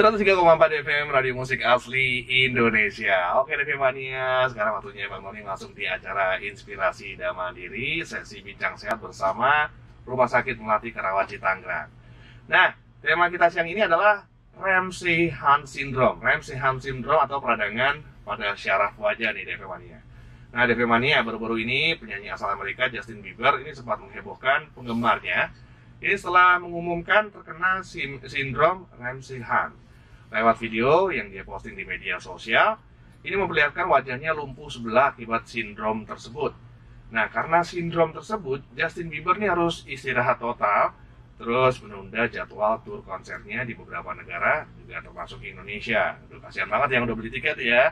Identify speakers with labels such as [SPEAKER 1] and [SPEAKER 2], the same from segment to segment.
[SPEAKER 1] 103,4 FM Radio Musik Asli Indonesia. Oke DP Mania, sekarang waktunya Bang Tony langsung di acara Inspirasi dan Mandiri, sesi bincang sehat bersama Rumah Sakit Melati Karawaci Tangerang. Nah, tema kita siang ini adalah Ramsay-Hunt Syndrome. Ramsay-Hunt Syndrome atau peradangan pada syaraf wajah nih DP Mania. Nah DP Mania, baru-baru ini penyanyi asal Amerika Justin Bieber ini sempat menghebohkan penggemarnya. Ini setelah mengumumkan terkena sindrom Ramsay-Hunt. Lewat video yang dia posting di media sosial, ini memperlihatkan wajahnya lumpuh sebelah akibat sindrom tersebut. Nah, karena sindrom tersebut, Justin Bieber ini harus istirahat total, terus menunda jadwal tur konsernya di beberapa negara, juga termasuk Indonesia. Aduh, kasihan banget yang udah beli tiket ya.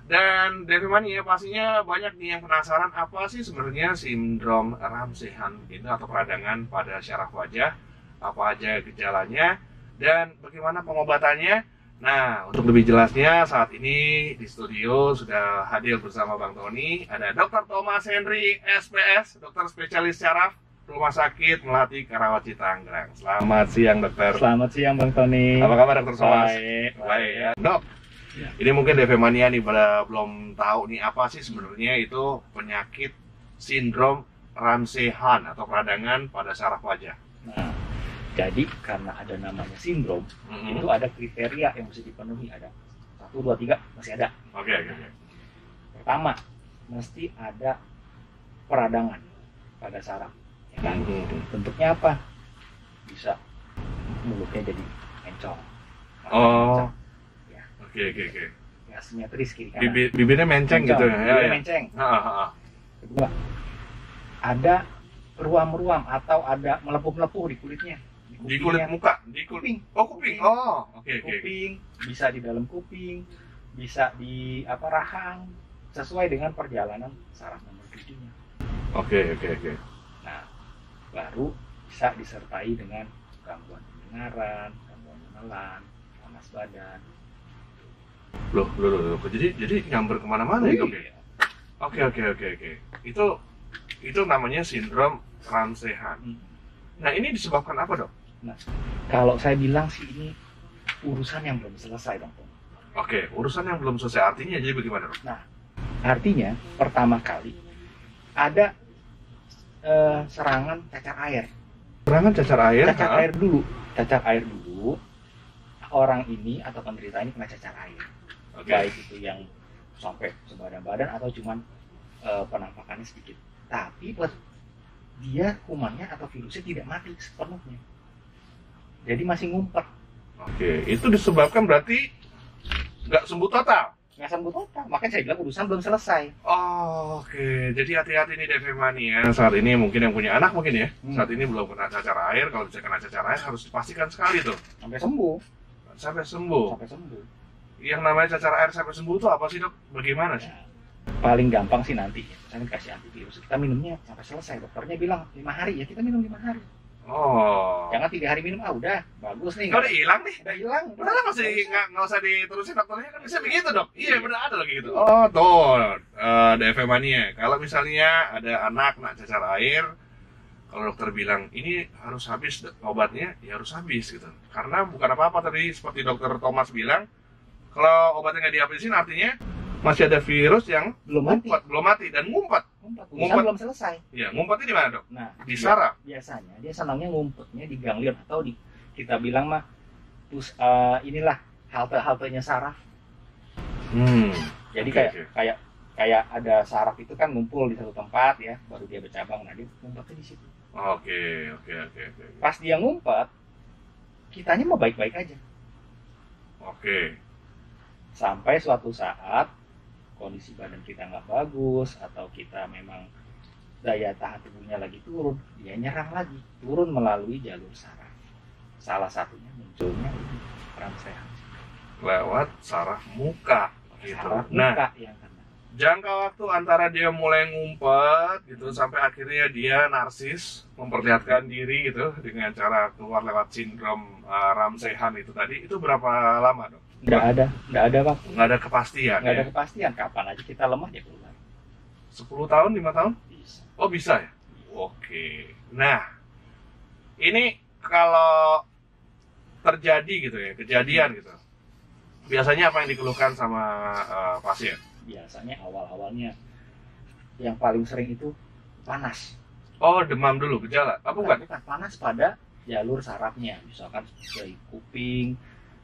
[SPEAKER 1] Dan DP Mania pastinya banyak nih yang penasaran apa sih sebenarnya sindrom Ramsay-Hunt itu atau peradangan pada syaraf wajah, apa aja gejalanya, dan bagaimana pengobatannya. Nah, untuk lebih jelasnya saat ini di studio sudah hadir bersama Bang Tony, ada Dr. Thomas Henry, SPS, dokter spesialis syaraf, Rumah Sakit Melati Karawaci Tangerang. Selamat siang dokter.
[SPEAKER 2] Selamat siang Bang Tony.
[SPEAKER 1] Apa kabar dokter Thomas?
[SPEAKER 2] Baik
[SPEAKER 1] ya. Dok, ya. Ini mungkin DP Mania nih pada belum tahu nih apa sih sebenarnya itu penyakit sindrom Ramsay-Hunt atau peradangan pada syaraf wajah.
[SPEAKER 2] Nah, jadi karena ada namanya sindrom, itu ada kriteria yang mesti dipenuhi. Ada 1, 2, 3 masih ada.
[SPEAKER 1] Oke.
[SPEAKER 2] Pertama, mesti ada peradangan pada saraf. Ya kan? Bentuknya apa? Bisa mulutnya jadi mencong.
[SPEAKER 1] Oh.
[SPEAKER 2] Ya.
[SPEAKER 1] Oke.
[SPEAKER 2] Ya, simetris kiri kanan.
[SPEAKER 1] Bibirnya menceng gitu ya.
[SPEAKER 2] Bibirnya menceng. Kedua, ada ruam-ruam atau ada melepuh-melepuh di kulitnya.
[SPEAKER 1] Di kulit muka, di
[SPEAKER 2] kuping.
[SPEAKER 1] Oh, kuping. Oh, oke.
[SPEAKER 2] Kuping, bisa di dalam kuping, bisa di rahang, sesuai dengan perjalanan saraf nomor giginya.
[SPEAKER 1] Oke.
[SPEAKER 2] Nah, baru bisa disertai dengan gangguan pendengaran, gangguan menelan, panas badan.
[SPEAKER 1] Loh. Jadi nyamber kemana-mana ya, dok? Oke. Itu namanya sindrom Ramsay-Hunt. Nah, ini disebabkan apa, dok?
[SPEAKER 2] Nah, kalau saya bilang sih ini urusan yang belum selesai, Bang.
[SPEAKER 1] Oke, urusan yang belum selesai artinya jadi bagaimana, dok?
[SPEAKER 2] Nah, artinya pertama kali ada serangan cacar air.
[SPEAKER 1] Serangan cacar air?
[SPEAKER 2] Cacar air dulu. Orang ini atau penderita ini kena cacar air. Baik itu yang sampai sebadan-badan atau cuman penampakannya sedikit. Tapi dia kumannya atau virusnya tidak mati sepenuhnya. Jadi masih ngumpet.
[SPEAKER 1] Oke, itu disebabkan berarti nggak sembuh total?
[SPEAKER 2] Nggak sembuh total, makanya saya bilang urusan belum selesai.
[SPEAKER 1] Oke, jadi hati-hati nih DP Mania. Saat ini mungkin yang punya anak mungkin ya, saat ini belum kena cacar air. Kalau bisa kena cacar air harus dipastikan sekali tuh.
[SPEAKER 2] Sampai sembuh. Yang
[SPEAKER 1] namanya cacar air sampai sembuh tuh apa sih, dok? Bagaimana sih?
[SPEAKER 2] Ya, paling gampang sih nanti, misalnya kasih antivirus, kita minumnya sampai selesai. Dokternya bilang 5 hari, ya kita minum 5 hari.
[SPEAKER 1] Oh.
[SPEAKER 2] Jangan 3 hari minum, udah bagus nih.
[SPEAKER 1] Udah hilang nih?
[SPEAKER 2] Udah hilang.
[SPEAKER 1] Udah nggak usah diterusin dokternya kan bisa begitu, dok? Iya benar ada lagi gitu. Oh tuh, DP Mania. Kalau misalnya ada anak kena cacar air, kalau dokter bilang ini harus habis obatnya, ya harus habis gitu. Karena bukan apa-apa tadi seperti dokter Thomas bilang, kalau obatnya nggak dihabisin artinya masih ada virus yang belum mati dan ngumpet.
[SPEAKER 2] Belum selesai.
[SPEAKER 1] Ya, ngumpetnya di mana, dok?
[SPEAKER 2] Nah,
[SPEAKER 1] di saraf.
[SPEAKER 2] Biasanya dia senangnya ngumpetnya di ganglion atau di kita bilang mah inilah halte-haltenya saraf. Jadi kayak ada saraf itu kan ngumpul di satu tempat ya, baru dia bercabang. Nah, dia ngumpetnya di situ.
[SPEAKER 1] Oke.
[SPEAKER 2] Pas dia ngumpet, kitanya mau baik-baik aja.
[SPEAKER 1] Oke.
[SPEAKER 2] Sampai suatu saat kondisi badan kita nggak bagus atau kita memang daya tahan tubuhnya lagi turun, dia nyerang lagi, turun melalui jalur saraf. Salah satunya munculnya ini Ramsay-Hunt
[SPEAKER 1] lewat saraf muka gitu.
[SPEAKER 2] Saraf muka yang kena.
[SPEAKER 1] Jangka waktu antara dia mulai ngumpet gitu sampai akhirnya dia narsis memperlihatkan diri gitu dengan cara keluar lewat sindrom Ramsay-Hunt itu tadi, itu berapa lama, dok?
[SPEAKER 2] Nggak ada waktu.
[SPEAKER 1] Nggak ada kepastian.
[SPEAKER 2] Nggak ada kepastian kapan aja kita lemah dia keluar.
[SPEAKER 1] 10 tahun, 5 tahun?
[SPEAKER 2] Bisa.
[SPEAKER 1] Oh bisa ya? Oke. Nah, ini kalau terjadi gitu ya, kejadian gitu, biasanya apa yang dikeluhkan sama pasien?
[SPEAKER 2] Biasanya awal-awalnya yang paling sering itu panas.
[SPEAKER 1] Oh, demam dulu gejala? Apa bukan?
[SPEAKER 2] Bukan, panas pada jalur sarafnya, misalkan dari kuping,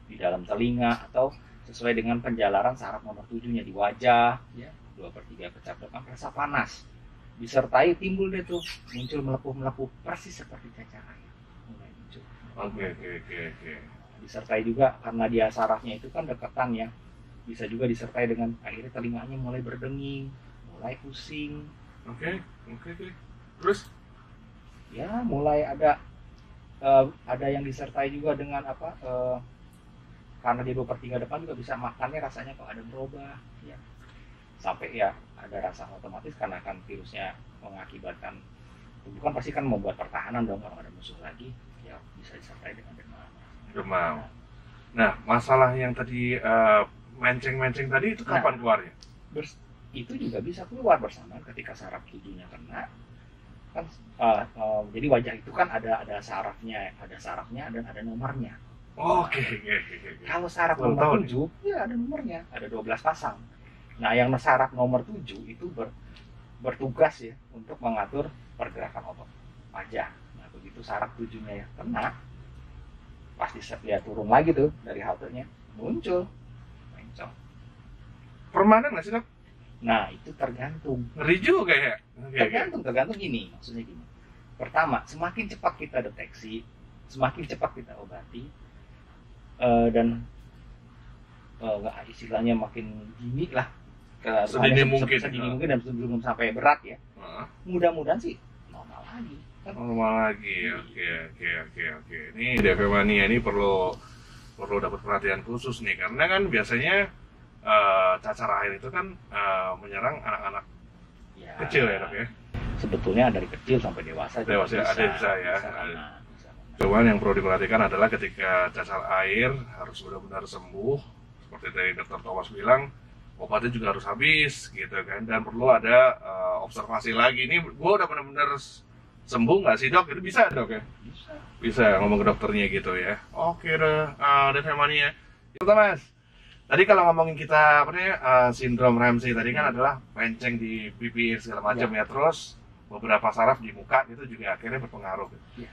[SPEAKER 2] di dalam telinga, atau sesuai dengan penjalaran saraf nomor 7-nya di wajah, ya, 2/3 kecap depan, rasa panas. Disertai timbul deh tuh, muncul melepuh-melepuh, persis seperti cacar air. Mulai muncul.
[SPEAKER 1] Oke.
[SPEAKER 2] Disertai juga karena dia sarafnya itu kan dekatan ya, bisa juga disertai dengan akhirnya telinganya mulai berdenging, mulai pusing.
[SPEAKER 1] Oke. Terus?
[SPEAKER 2] Ya, mulai ada yang disertai juga dengan apa? Karena dia 2/3 depan juga bisa makannya rasanya kok ada berubah, ya. Sampai ya ada rasa otomatis karena kan virusnya mengakibatkan tubuh kan pasti kan membuat pertahanan dong kalau ada musuh lagi, ya bisa disertai dengan demam.
[SPEAKER 1] Nah, masalah yang tadi menceng-menceng tadi itu kapan keluarnya?
[SPEAKER 2] Itu juga bisa keluar bersamaan ketika saraf 7-nya kena. Kan jadi wajah itu kan ada sarafnya dan ada nomornya.
[SPEAKER 1] Oke.
[SPEAKER 2] Kalau saraf nomor 7 ya ada nomornya, ada 12 pasang. Nah, yang saraf nomor 7 itu bertugas ya untuk mengatur pergerakan otot wajah. Nah, begitu saraf 7-nya ya kena, pasti dia turun lagi tuh dari haltenya, muncul mencong.
[SPEAKER 1] Permanen nggak sih, Dok?
[SPEAKER 2] Nah, itu tergantung.
[SPEAKER 1] Ngeri juga ya?
[SPEAKER 2] Tergantung gini, maksudnya gini. Pertama, semakin cepat kita deteksi, semakin cepat kita obati, dan istilahnya makin dini lah.
[SPEAKER 1] Sedini mungkin
[SPEAKER 2] dan sebelum sampai berat ya. Mudah-mudahan sih normal lagi.
[SPEAKER 1] Normal lagi, oke. Ini DP Mania ini perlu dapat perhatian khusus nih, karena kan biasanya cacar air itu kan menyerang anak-anak kecil ya, Dok ya.
[SPEAKER 2] Sebetulnya dari kecil sampai dewasa
[SPEAKER 1] bisa ya. Cuman yang perlu diperhatikan adalah ketika cacar air harus benar-benar sembuh, seperti tadi Dr. Thomas bilang, obatnya juga harus habis gitu kan, dan perlu ada observasi lagi. Ini gue udah benar-benar sembuh nggak sih, Dok? Itu bisa, Dok ya? Bisa ngomong ke dokternya gitu ya. Oke deh, DP Mania. Itu Mas. Tadi kalau ngomongin kita sindrom Ramsay tadi kan adalah penceng di pipi segala macam ya. Terus beberapa saraf di muka itu juga akhirnya berpengaruh.
[SPEAKER 2] Ya.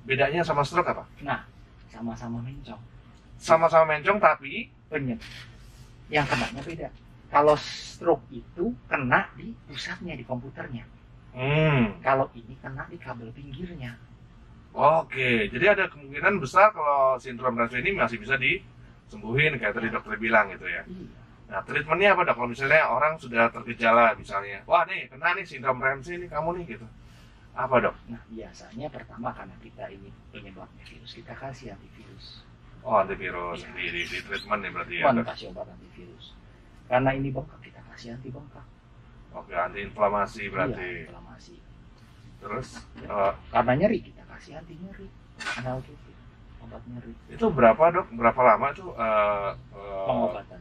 [SPEAKER 1] Bedanya sama stroke apa?
[SPEAKER 2] Nah, sama-sama mencong.
[SPEAKER 1] Sama-sama mencong tapi
[SPEAKER 2] yang kenanya beda. Kalau stroke itu kena di pusatnya, di komputernya. Kalau ini kena di kabel pinggirnya.
[SPEAKER 1] Oke, jadi ada kemungkinan besar kalau sindrom Ramsay ini masih bisa disembuhin kayak tadi dokter bilang gitu ya. Nah, treatmentnya apa, Dok? Kalau misalnya orang sudah tergejala misalnya, wah nih kena nih sindrom Ramsay nih kamu nih gitu. Apa, Dok?
[SPEAKER 2] Nah, biasanya pertama karena kita ini penyebabnya virus, kita kasih antivirus.
[SPEAKER 1] Oh, antivirus ya. di treatment nih berarti ya.
[SPEAKER 2] Kasih obat antivirus. Karena ini bengkak, kita kasih anti bengkak.
[SPEAKER 1] Oke, anti inflamasi berarti.
[SPEAKER 2] Iya, inflamasi.
[SPEAKER 1] Terus
[SPEAKER 2] karena nyeri kita kasih anti nyeri, analgesik, obat nyeri.
[SPEAKER 1] Itu berapa, Dok? Berapa lama itu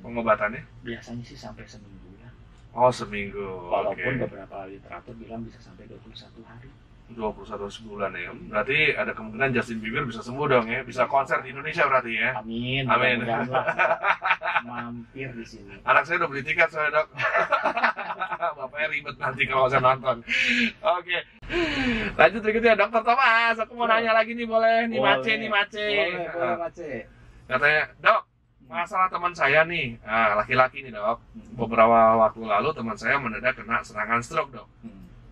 [SPEAKER 1] pengobatannya?
[SPEAKER 2] Biasanya sih sampai seminggu ya.
[SPEAKER 1] Oh, seminggu.
[SPEAKER 2] Walaupun beberapa literatur bilang bisa sampai 21 hari.
[SPEAKER 1] 21 sebulan ya. Berarti ada kemungkinan Justin Bieber bisa sembuh dong ya. Bisa konser di Indonesia berarti ya.
[SPEAKER 2] Amin. Mampir di sini.
[SPEAKER 1] Anak saya udah beli tiket soalnya, Dok. Bapaknya ribet nanti kalau saya nonton. Oke. Lanjut berikutnya, Dokter Thomas. Aku mau nanya lagi nih, boleh? Nih Mace.
[SPEAKER 2] Boleh, Mace.
[SPEAKER 1] Katanya, Dok, masalah teman saya nih, laki-laki nih, Dok. Beberapa waktu lalu teman saya mendadak kena serangan stroke, Dok.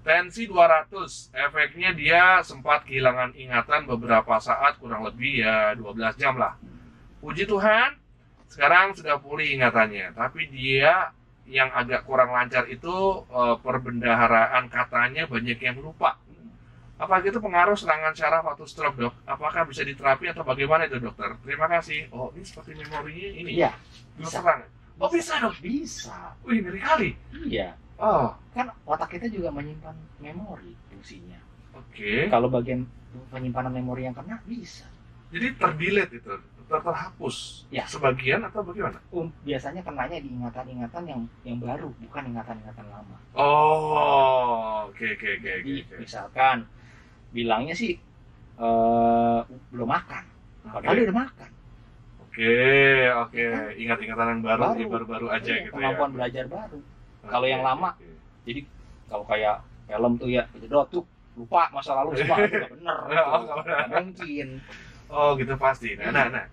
[SPEAKER 1] Tensi 200, efeknya dia sempat kehilangan ingatan beberapa saat, kurang lebih ya 12 jam lah. Puji Tuhan, sekarang sudah pulih ingatannya. Tapi dia yang agak kurang lancar itu perbendaharaan katanya banyak yang lupa. Apa itu pengaruh serangan syaraf atau stroke, Dok? Apakah bisa diterapi atau bagaimana itu, dokter? Terima kasih. Oh, ini seperti memorinya ini.
[SPEAKER 2] Iya, bisa.
[SPEAKER 1] Oh, bisa, Dok?
[SPEAKER 2] Bisa.
[SPEAKER 1] Wih, ngeri kali.
[SPEAKER 2] Iya.
[SPEAKER 1] Oh,
[SPEAKER 2] kan otak kita juga menyimpan memori fungsinya.
[SPEAKER 1] Oke.
[SPEAKER 2] Kalau bagian penyimpanan memori yang kena bisa.
[SPEAKER 1] Jadi terdelete itu, terhapus.
[SPEAKER 2] Ya.
[SPEAKER 1] Sebagian atau bagaimana?
[SPEAKER 2] Biasanya kenanya di ingatan-ingatan yang baru, bukan ingatan-ingatan lama.
[SPEAKER 1] Oh, oke.
[SPEAKER 2] Misalkan bilangnya sih belum makan, padahal dia udah makan.
[SPEAKER 1] Oke. oke. Ingat-ingatan yang baru, baru-baru aja
[SPEAKER 2] iya,
[SPEAKER 1] gitu
[SPEAKER 2] kemampuan
[SPEAKER 1] ya.
[SPEAKER 2] belajar baru. Kalau yang lama,
[SPEAKER 1] oke.
[SPEAKER 2] jadi kalau kayak film tuh ya, jedot tuh lupa masa lalu semua itu nggak bener.
[SPEAKER 1] Oh, nggak bener.
[SPEAKER 2] Nggak mungkin.
[SPEAKER 1] Oh gitu pasti. Nah,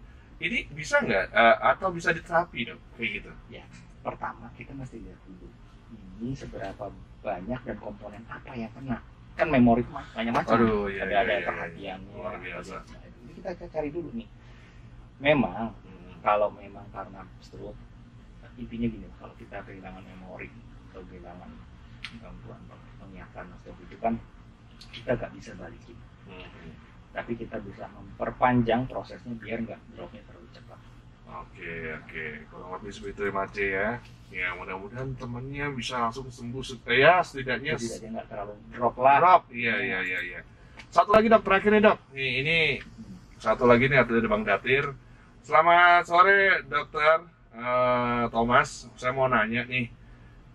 [SPEAKER 1] ini bisa nggak atau bisa diterapi dok kayak gitu?
[SPEAKER 2] Ya, pertama kita mesti lihat dulu ini seberapa banyak dan komponen apa yang kena. Kan memori itu banyak macam.
[SPEAKER 1] Aduh, iya,
[SPEAKER 2] ada
[SPEAKER 1] iya,
[SPEAKER 2] perhatiannya.
[SPEAKER 1] luar biasa.
[SPEAKER 2] Jadi kita cari dulu nih. Memang kalau memang karena stroke, intinya gini, kalau kita kehilangan memori atau kehilangan gangguan penglihatan atau itu kan kita nggak bisa balikin. Tapi kita bisa memperpanjang prosesnya biar nggak dropnya terlalu cepat.
[SPEAKER 1] Oke, kurang lebih seperti itu ya Mace ya. Ya mudah-mudahan temennya bisa langsung sembuh ya setidaknya.
[SPEAKER 2] Jadi nggak terlalu drop lah.
[SPEAKER 1] Drop, iya. Satu lagi dok, terakhir nih dok. Nih ini satu lagi nih ada Bang Datir. Selamat sore dokter Thomas. Saya mau nanya nih,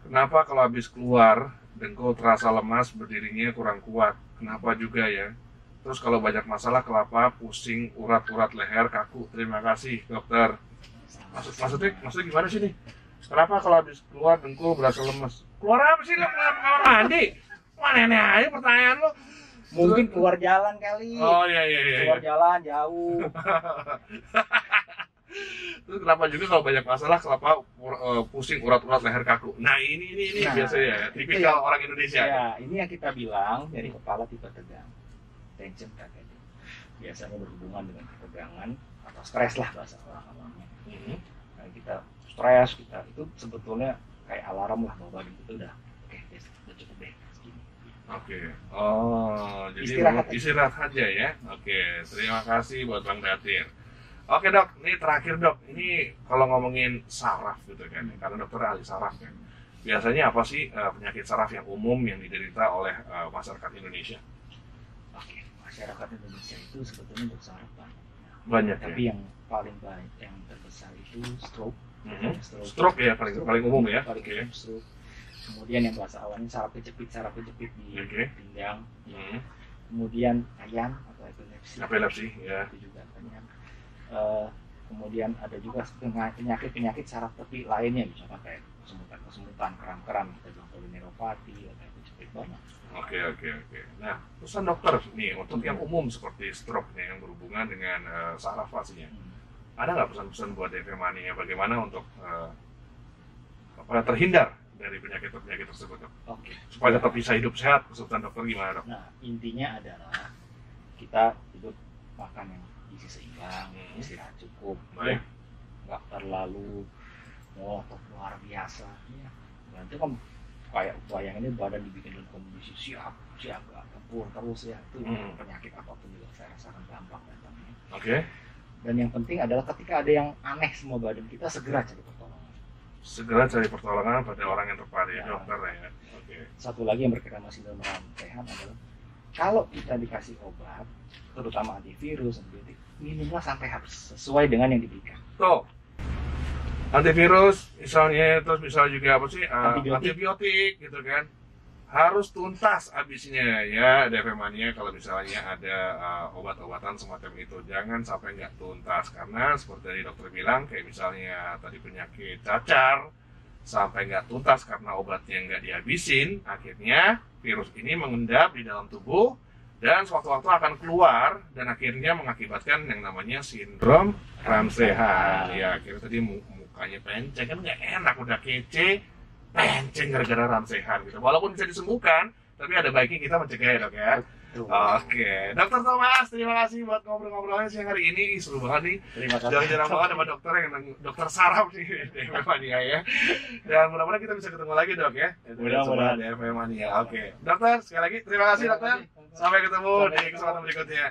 [SPEAKER 1] kenapa kalau habis keluar dengkul terasa lemas, berdirinya kurang kuat? Kenapa juga ya? Terus kalau banyak masalah kelapa, pusing, urat-urat leher, kaku. Terima kasih dokter. Maksudnya gimana sih nih? Kenapa kalau habis keluar dengkul berasa lemas? Keluar apa sih lo? Keluar kamar mandi? Wah nenek aja pertanyaan lo.
[SPEAKER 2] Mungkin keluar jalan kali.
[SPEAKER 1] Oh iya.
[SPEAKER 2] Keluar jalan jauh.
[SPEAKER 1] Terus kenapa juga kalau banyak masalah kelapa pusing, urat-urat leher, kaku? Nah ini biasanya ya, tipikal orang Indonesia.
[SPEAKER 2] Ya, ini yang kita bilang dari kepala tipe tegang. Tension katanya biasanya berhubungan dengan ketegangan atau stres lah bahasa orang awamnya. Nah, kita stres, kita itu sebetulnya kayak alarm lah bahwa badan kita udah cukup deh segini.
[SPEAKER 1] Oke. Oh, jadi istirahat aja ya. Oke, terima kasih buat Bang Datir. Oke dok, ini terakhir dok. Ini kalau ngomongin saraf gitu kan, karena dokter ahli saraf kan. Biasanya apa sih penyakit saraf yang umum yang diderita oleh masyarakat Indonesia?
[SPEAKER 2] Oke, masyarakat Indonesia itu sebetulnya bersaraf
[SPEAKER 1] banyak.
[SPEAKER 2] Tapi yang paling banyak, yang terbesar itu stroke.
[SPEAKER 1] Stroke ya paling umum ya.
[SPEAKER 2] Paling umum stroke. Kemudian yang bahasa awalnya saraf kejepit di pinggang. Kemudian ayan atau
[SPEAKER 1] epilepsi ya.
[SPEAKER 2] Itu juga banyak. Kemudian ada juga penyakit saraf tepi lainnya, misalnya kayak kesemutan, keram-keram, kita bilang polineuropati, atau kejepit banyak.
[SPEAKER 1] Oke. Nah, pesan dokter nih untuk yang umum seperti stroke nih yang berhubungan dengan saraf pastinya. Ada nggak pesan-pesan buat DV Mania bagaimana untuk terhindar dari penyakit tersebut dok?
[SPEAKER 2] Oke.
[SPEAKER 1] Supaya tetap bisa hidup sehat, pesan dokter gimana dok?
[SPEAKER 2] Nah, intinya adalah kita hidup makan yang gizi seimbang, istirahat cukup,
[SPEAKER 1] baik.
[SPEAKER 2] Nggak terlalu ngotot luar biasa. Ya. Nanti kan kayak wayang ini badan dibikin dalam kondisi siaga, tempur terus ya, itu penyakit apapun juga saya rasakan gampang datangnya.
[SPEAKER 1] Oke.
[SPEAKER 2] Dan yang penting adalah ketika ada yang aneh semua badan kita, segera cari pertolongan.
[SPEAKER 1] Segera cari pertolongan pada orang yang tepat ya, dokter ya. Oke. Satu
[SPEAKER 2] lagi yang berkaitan masih dengan sehat adalah kalau kita dikasih obat, terutama antivirus, antibiotik, minumlah sampai habis sesuai dengan yang diberikan.
[SPEAKER 1] Tuh. Antivirus misalnya, terus misalnya juga apa sih antibiotik gitu kan, harus tuntas habisnya ya DV Mania. Kalau misalnya ada obat-obatan semacam itu jangan sampai nggak tuntas, karena seperti tadi dokter bilang kayak misalnya tadi penyakit cacar sampai nggak tuntas karena obatnya nggak dihabisin, akhirnya virus ini mengendap di dalam tubuh dan sewaktu-waktu akan keluar dan akhirnya mengakibatkan yang namanya sindrom Ramsehan. Ya akhirnya tadi mukanya penceng, kan nggak enak, udah kece penceng gara-gara Ramsehan gitu. Walaupun bisa disembuhkan, tapi ada baiknya kita mencegah ya dok ya. Oke, Dokter Thomas, terima kasih buat ngobrol-ngobrolnya siang hari ini. Seru banget nih.
[SPEAKER 2] Terima kasih.
[SPEAKER 1] Jarang-jarang banget sama dokter yang dokter saraf nih DV Mania ya. Dan mudah-mudahan kita bisa ketemu lagi dok ya.
[SPEAKER 2] Mudah-mudahan
[SPEAKER 1] DV Mania. Oke, dokter sekali lagi terima kasih dokter. Sampai ketemu di kesempatan berikutnya.